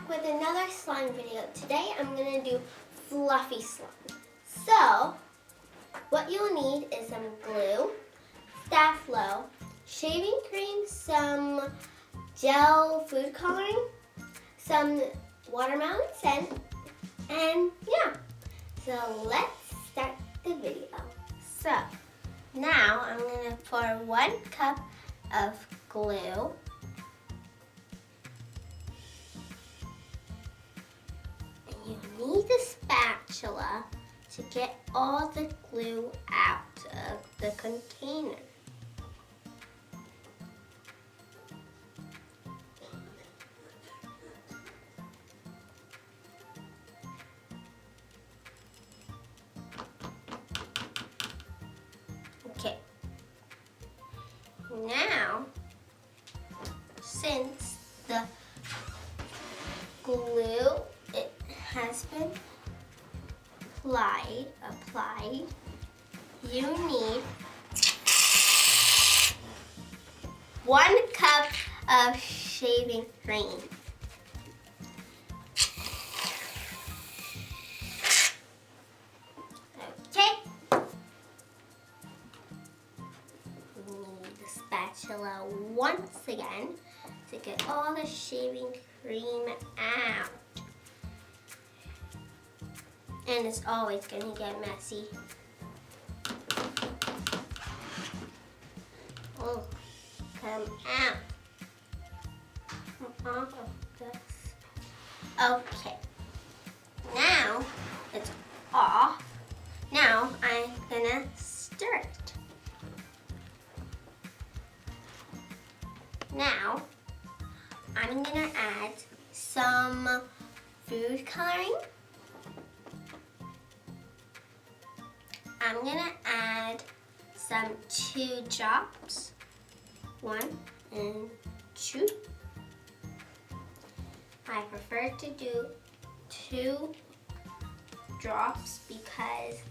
back with another slime video. Today I'm going to do fluffy slime. So, what you'll need is some glue, Sta-flo, shaving cream, some gel food coloring, some watermelon scent, and yeah. So let's start the video. So, now I'm going to pour 1 cup of glue. You need a spatula to get all the glue out of the container. Okay. Now, since the glue has been applied, you need 1 cup of shaving cream. Okay. We need the spatula once again to get all the shaving cream out. And it's always going to get messy. Oh, come out. Come off of this. Okay. Now it's off. Now I'm going to stir it. Now I'm going to add some food coloring. I'm gonna add some 2 drops, 1 and 2. I prefer to do 2 drops because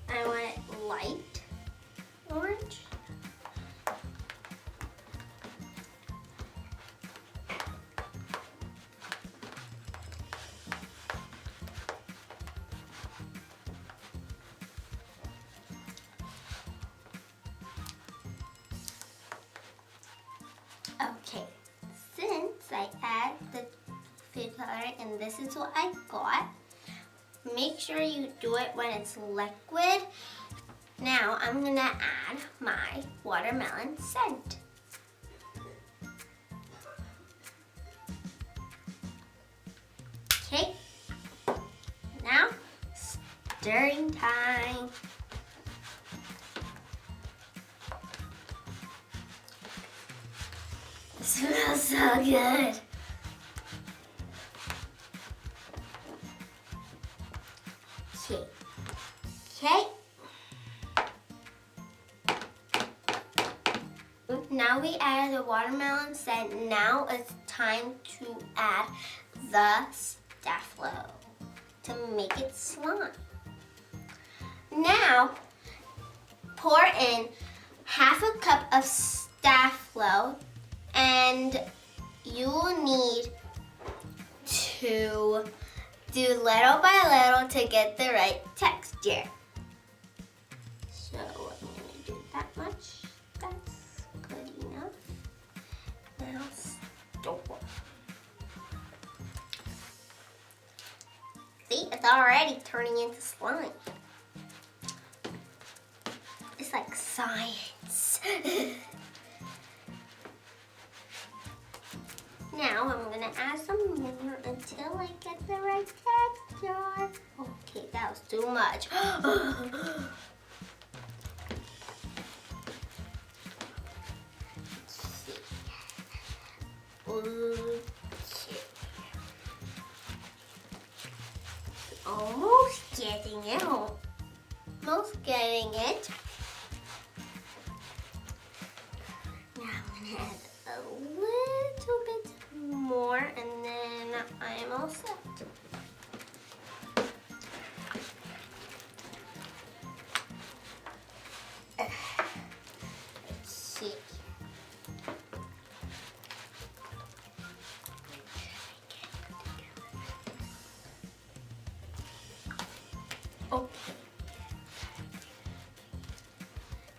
I want it light orange. Okay, since I add the food coloring and this is what I got, make sure you do it when it's liquid. Now I'm gonna add my watermelon scent. Okay, now stirring time. It smells so good. Okay. Now we added the watermelon scent. Now it's time to add the Sta-flo to make it slime. Now pour in 1/2 cup of Sta-flo. And you'll need to do little by little to get the right texture. So I'm going to do that much. That's good enough. Now store. See, it's already turning into slime. It's like science. Now I'm going to add some more until I get the right texture. Okay, that was too much. Okay. Almost getting it. Almost getting it. Now I'm going to add a little bit more and then I'm all set. Let's see. Okay.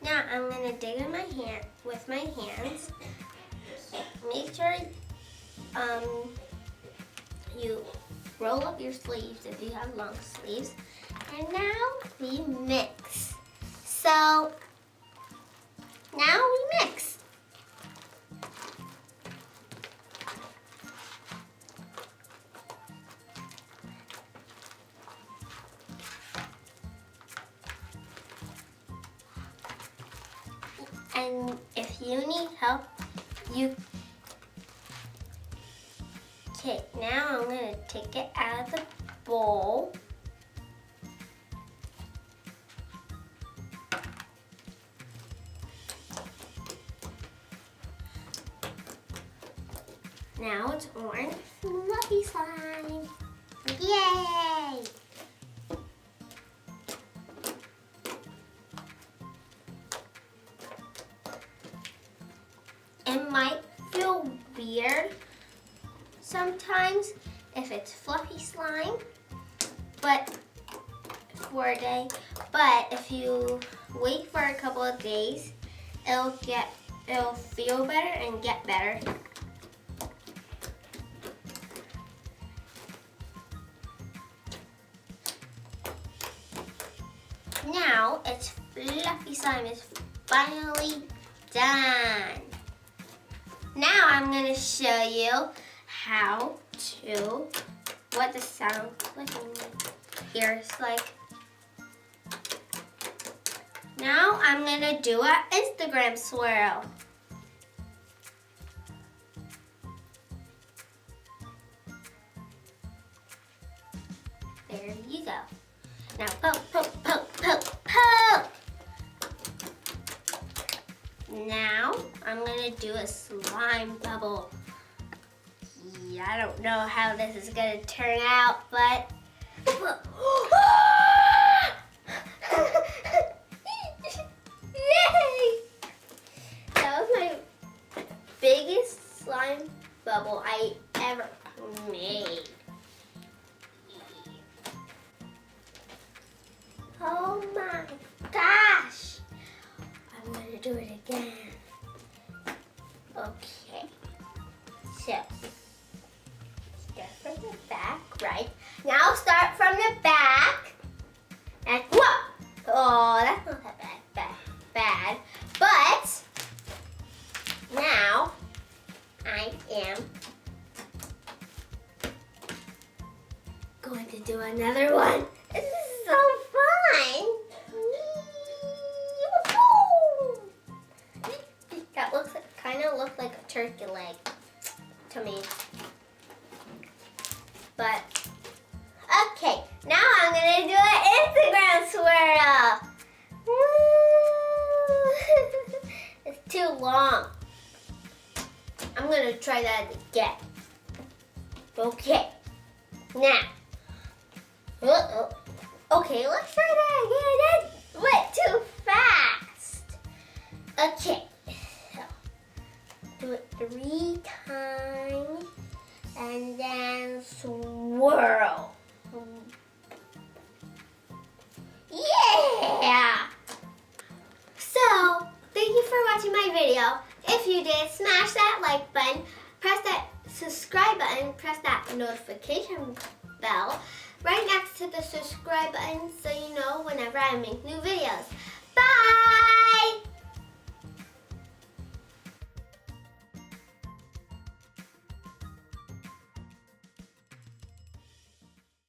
Now I'm gonna dig in my hand with my hands. Make sure you roll up your sleeves if you have long sleeves. And now we mix. So now we mix. And if you need help, you okay, now I'm gonna take it out of the bowl. Now it's orange fluffy slime. Yay! It might feel weird sometimes if it's fluffy slime, but for a day. But if you wait for a couple of days, it'll feel better and get better. Now its fluffy slime is finally done. Now I'm going to show you what the sound clicking ears like. Now I'm going to do an Instagram swirl. There you go. Now poke, poke, poke, poke, poke. Now I'm gonna do a slime bubble. Yeah, I don't know how this is gonna turn out, but yay! That was my biggest slime bubble I ever made. Oh my gosh! I'm gonna do it again. Okay. So, start from the back, right? Now start from the back. And whoa! Oh, that's not that bad. But now I am going to do another one. This is so fun. That kind of looks like a turkey leg to me. But okay, now I'm gonna do an Instagram swirl. It's too long. I'm gonna try that again. Okay, now. Okay, let's try that again. That went too fast. Okay, so do it 3 times and then swirl. Yeah! So, thank you for watching my video. If you did, smash that like button, press that subscribe button, press that notification bell right next to the subscribe button so you know whenever I make new videos. Bye!